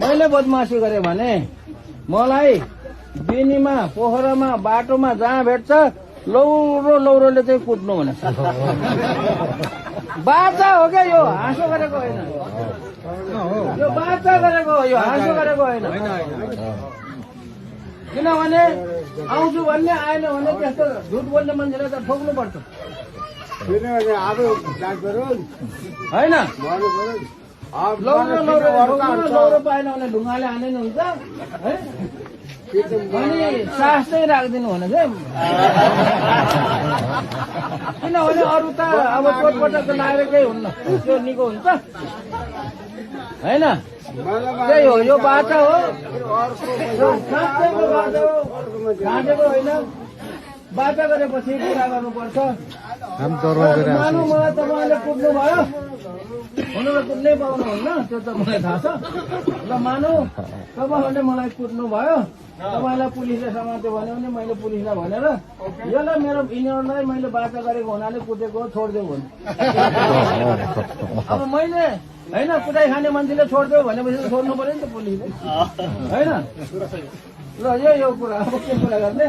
मैले बदमासी गरेँ भने मलाई बिनीमा पोखरामा बाटोमा जहाँ भेट्छ लौरोले चाहिँ कुट्नु भने बाचा हो क्या यो, हाँसो गरेको होइन। यो बाचा गरेको हो, यो हाँसो गरेको होइन। किनभने आउँछु भन्ने आएन भने त्यस्तो झुट बोल्ने मान्छेलाई त ठोक्नुपर्छ होइन। लौरो पाएन भने ढुङ्गाले हाने हुन्छ है। अनि सास चाहिँ राखिदिनु भने चाहिँ किनभने अरू त अब चोटपटक लागेर केही हुन्न, त्यो निको हुन्छ होइन। त्यही हो, यो बाचा हो, साँच्चैको बाचा हो, घाँटेको होइन। बाचा गरेपछि कुरा गर्नुपर्छ। मानु मलाई तपाईँले कुट्नु भयो, हुनु त कुट्नै पाउनुहुन्न, त्यो त मलाई थाहा छ। ल मानु तपाईँहरूले मलाई कुट्नु भयो, तपाईँलाई पुलिसले समात्यो भन्यो भने मैले पुलिसलाई भनेर यसलाई मेरो यिनीहरूलाई मैले बाचा गरेको हुनाले कुटेको छोडिदियो भने अब मैले होइन कुटाइ खाने मान्छेले छोडिदियो भनेपछि छोड्नु पर्यो नि त पुलिसले होइन। ल यो कुरा अब के कुरा गर्ने।